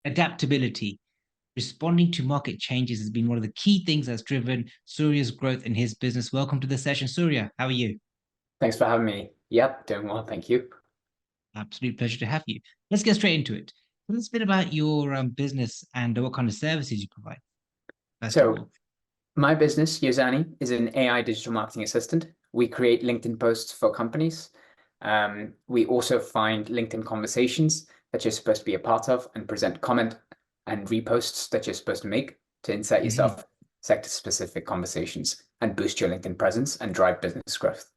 Adaptability, responding to market changes has been one of the key things that's driven Surya's growth in his business. Welcome to the session, Surya. How are you? Thanks for having me. Yep, doing well, thank you. Absolute pleasure to have you. Let's get straight into it. Tell us a bit about your business and what kind of services you provide, first of So all. my business, Yozani, is an AI digital marketing assistant. We create LinkedIn posts for companies. We also find LinkedIn conversations that you're supposed to be a part of and present comment and reposts that you're supposed to make to insert Mhm. yourself sector-specific conversations and boost your LinkedIn presence and drive business growth.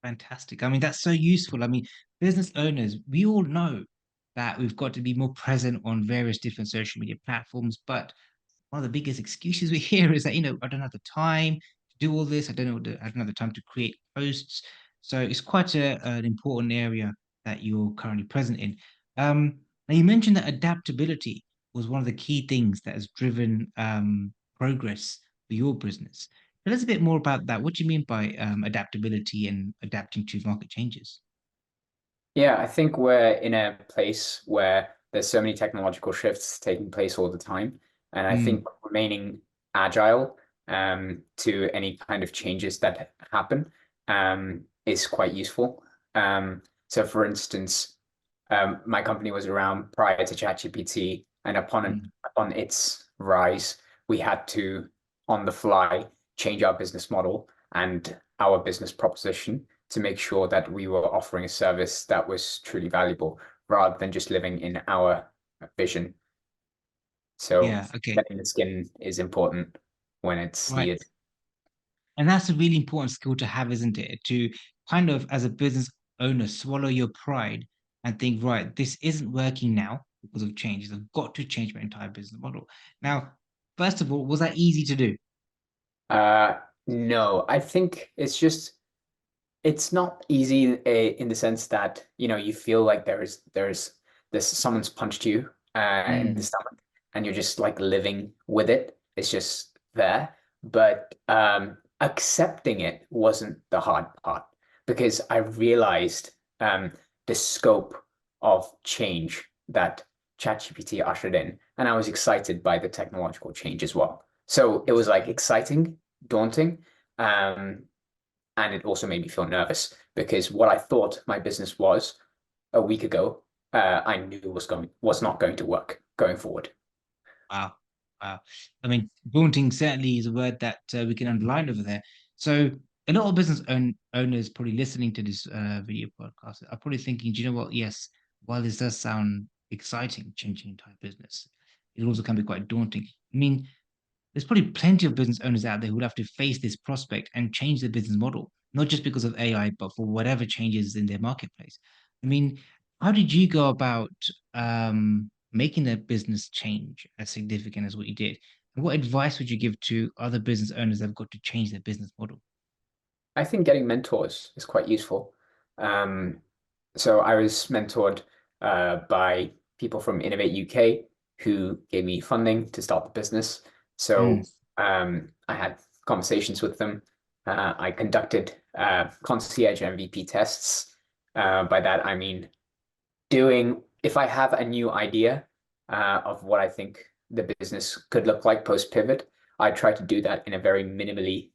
Fantastic. I mean, that's so useful. I mean, business owners, we all know that we've got to be more present on various different social media platforms, but one of the biggest excuses we hear is that, I don't have the time to do all this. I don't have the time to create posts. So it's quite an important area that you're currently present in. Now you mentioned that adaptability was one of the key things that has driven progress for your business. Tell us a bit more about that. What do you mean by adaptability and adapting to market changes? Yeah, I think we're in a place where there's so many technological shifts taking place all the time. And I Mm, think remaining agile to any kind of changes that happen is quite useful. So for instance, my company was around prior to ChatGPT, and mm. upon its rise, we had to, on the fly, change our business model and our business proposition to make sure that we were offering a service that was truly valuable rather than just living in our vision. So Yeah, okay. getting the skin is important when it's Right. needed. And that's a really important skill to have, isn't it? To kind of, as a business owner, swallow your pride and think, right, this isn't working now because of changes. I've got to change my entire business model. Now, first of all, was that easy to do? Uh, no, I think it's not easy in the sense that, you feel like there's someone's punched you in the Mm, stomach and you're just like living with it. It's just there. But accepting it wasn't the hard part because I realized the scope of change that ChatGPT ushered in, and I was excited by the technological change as well. So it was like exactly. exciting, daunting, um, and it also made me feel nervous because what I thought my business was a week ago, I knew was not going to work going forward. Wow. Wow. I mean, daunting certainly is a word that we can underline over there. So a lot of owners probably listening to this video podcast are probably thinking, do you know what? Yes, while this does sound exciting, changing entire business, it also can be quite daunting. I mean, there's probably plenty of business owners out there who would have to face this prospect and change their business model, not just because of AI, but for whatever changes in their marketplace. I mean, how did you go about making their business change as significant as what you did? And what advice would you give to other business owners that have got to change their business model? I think getting mentors is quite useful. Um, so I was mentored by people from Innovate UK who gave me funding to start the business. Mm, So I had conversations with them. I conducted concierge MVP tests. By that, I mean if I have a new idea of what I think the business could look like post pivot, I try to do that in a very minimally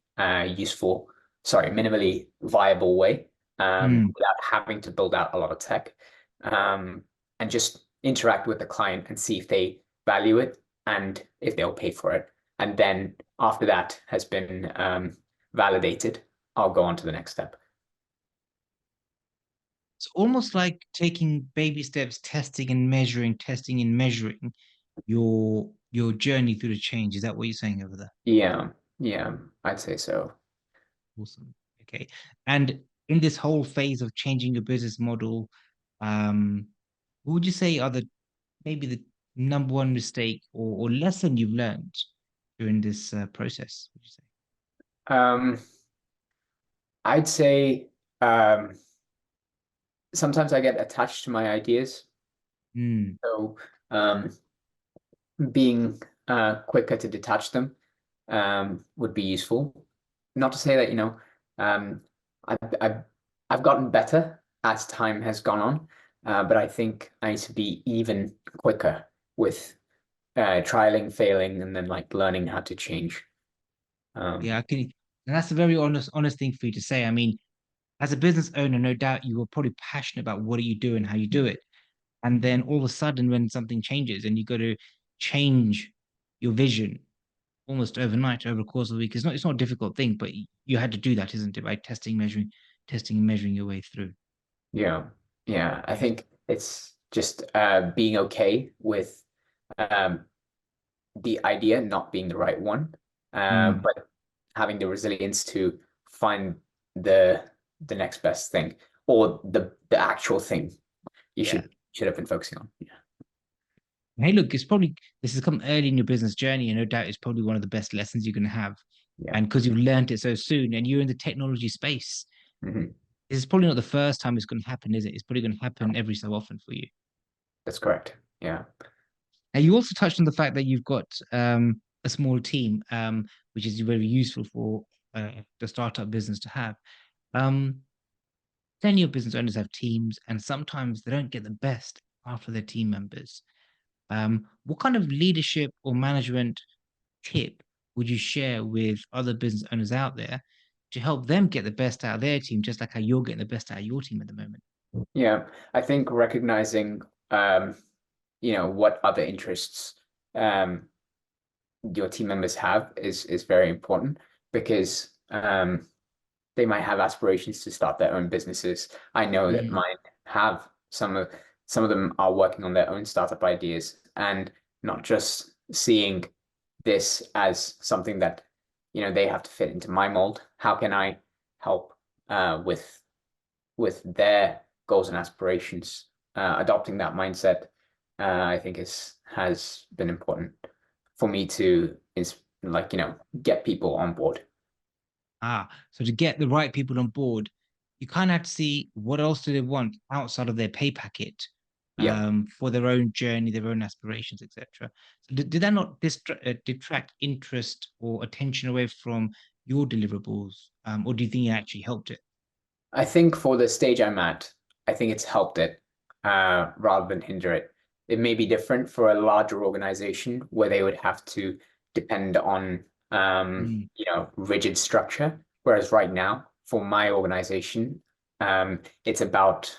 viable way, mm. without having to build out a lot of tech, um, and just interact with the client and see if they value it and if they'll pay for it. And then after that has been validated, I'll go on to the next step. It's almost like taking baby steps, testing and measuring your journey through the change. Is that what you're saying over there? Yeah, yeah, I'd say so. Awesome. Okay. And in this whole phase of changing your business model, um, what would you say are the maybe the number one mistake or lesson you've learned during this process? Would you say? Um, I'd say sometimes I get attached to my ideas. Mm, So um, being quicker to detach them would be useful. Not to say that, um, I've, I've, I've gotten better as time has gone on, but I think I need to be even quicker with trialing, failing, and then like learning how to change. Yeah, Um, I can, and that's a very honest thing for you to say. I mean, as a business owner, no doubt you were probably passionate about what you do and how you do it. And then all of a sudden, when something changes and you got to change your vision almost overnight over the course of the week, it's not a difficult thing, but you had to do that, isn't it? By testing and measuring your way through. yeah, yeah. I Yes. think it's just being okay with um, the idea not being the right one, Mm, but having the resilience to find the the next best thing or the actual thing you yeah. should have been focusing on. Yeah, Hey, look, this has come early in your business journey, and no doubt it's probably one of the best lessons you're going to have. yeah. And because you've learned it so soon, and you're in the technology space, Hmm. this is probably not the first time it's going to happen, is it? It's probably going to happen every so often for you. That's correct. Yeah, Now, you also touched on the fact that you've got a small team, which is very useful for the startup business to have. Um, Many of business owners have teams, and sometimes they don't get the best after their team members. What kind of leadership or management tip would you share with other business owners out there to help them get the best out of their team, just like how you're getting the best out of your team at the moment? yeah. I think recognizing what other interests um your team members have is very important because they might have aspirations to start their own businesses. I know that Mm, mine have some of them are working on their own startup ideas and not just seeing this as something that they have to fit into my mold. How can I help with their goals and aspirations? Adopting that mindset, I think has been important for me to is like get people on board. so to get the right people on board, you kind of have to see what else do they want outside of their pay packet Yeah. for their own journey, their own aspirations, etc. So did that not detract interest or attention away from your deliverables, or do you think it actually helped it? I think for the stage I'm at, I think it's helped it rather than hinder it. It may be different for a larger organization where they would have to depend on Mm, rigid structure. Whereas right now, for my organization, it's about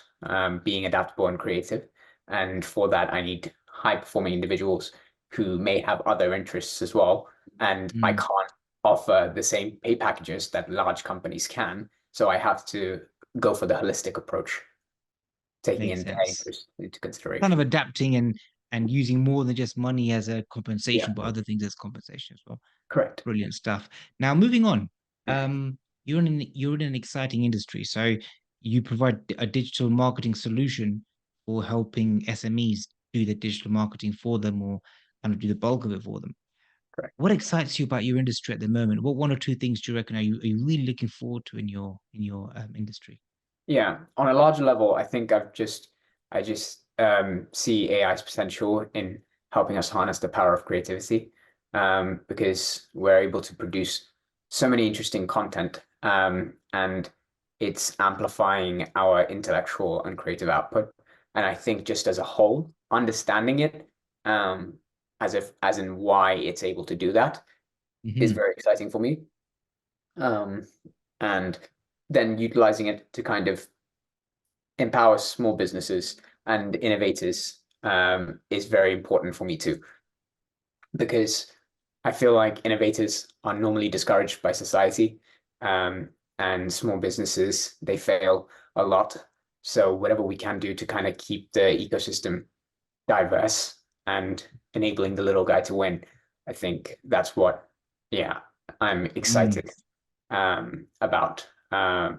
being adaptable and creative. And for that, I need high-performing individuals who may have other interests as well. And I mm, can't offer the same pay packages that large companies can. So I have to go for the holistic approach, taking makes in their sense. interest into Kind of consideration. adapting and using more than just money as a Yeah, compensation, but other things as compensation as well. correct. Brilliant stuff. Now, moving on, you're in an exciting industry, so you provide a digital marketing solution for helping SMEs do the digital marketing for them or kind of do the bulk of it for them. Correct. What excites you about your industry at the moment? What one or two things do you reckon are you really looking forward to in your industry? Yeah, on a larger level, I think I just see AI's potential in helping us harness the power of creativity, because we're able to produce so many interesting content, and it's amplifying our intellectual and creative output. And I think just as a whole, understanding it, um, as in why it's able to do that is Hmm. very exciting for me. Um, and then utilizing it to kind of empower small businesses and innovators is very important for me too, because I feel like innovators are normally discouraged by society, um, and small businesses, they fail a lot. So whatever we can do to kind of keep the ecosystem diverse and enabling the little guy to win, I think that's what, yeah, I'm excited about,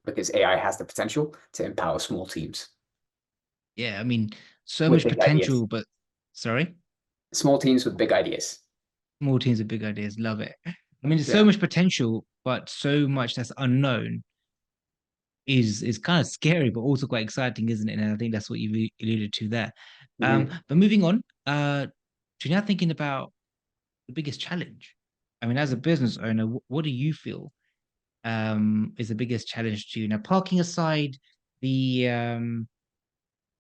because AI has the potential to empower small teams Yeah, I mean, so with much big ideas. potential, but sorry. Small teams with big ideas. Small teams with big ideas, love it. I mean, there's so Yeah. much potential, but so much that's unknown is kind of scary, but also quite exciting, isn't it? And I think that's what you alluded to there. Hmm. But moving on, to now thinking about the biggest challenge. I mean, as a business owner, what do you feel is the biggest challenge to you? Now, parking aside the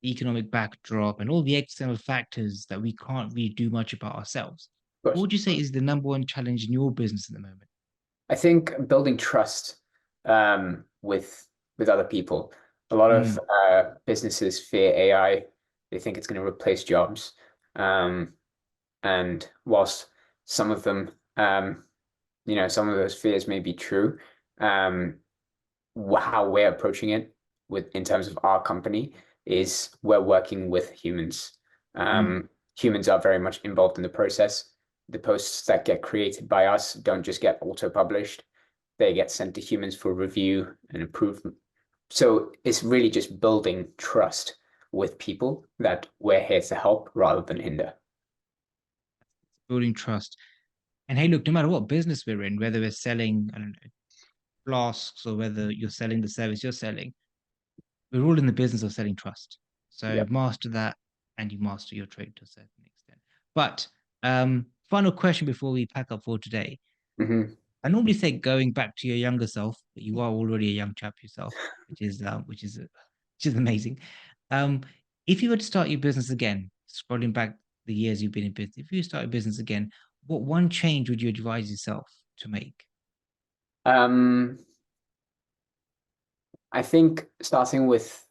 the economic backdrop, and all the external factors that we can't really do much about ourselves. Of What course. would you say is the number one challenge in your business at the moment? I think building trust with other people. A lot of Mm, businesses fear AI. They think it's going to replace jobs. Um, and whilst some of them, some of those fears may be true, um, how we're approaching it with in terms of our company is we're working with humans. mm. Humans are very much involved in the process. The posts that get created by us don't just get auto-published. They get sent to humans for review and improvement. So it's really just building trust with people that we're here to help rather than hinder. Building trust. And hey, look, no matter what business we're in, whether we're selling, I don't know, flasks or whether you're selling the service you're selling, we're all in the business of selling trust. So Yep. master that and you master your trade to a certain extent. But final question before we pack up for today. Hmm. I normally say going back to your younger self, but you are already a young chap yourself, which is amazing. Um, if you were to start your business again, scrolling back the years you've been in business, if you start a business again, what one change would you advise yourself to make? Um, I think starting with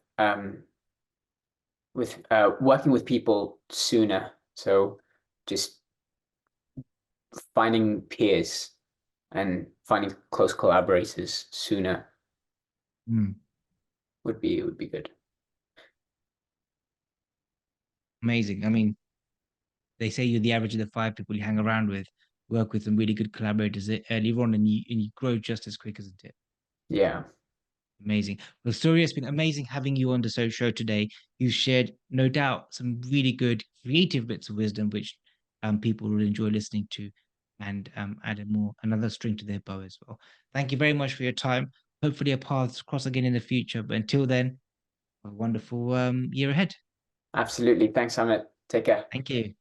working with people sooner. So just finding peers and finding close collaborators sooner Hmm, would be good. amazing. I mean, they say you're the average of the five people you hang around with, work with some really good collaborators early on, and you grow just as quick, isn't it? Yeah, Amazing. Well, Surya, it's been amazing having you on the show today. You've shared, no doubt, some really good creative bits of wisdom, which people will enjoy listening to, and added more another string to their bow as well. Thank you very much for your time. Hopefully, our paths cross again in the future. But until then, a wonderful year ahead. absolutely. Thanks, Amit. Take care. Thank you.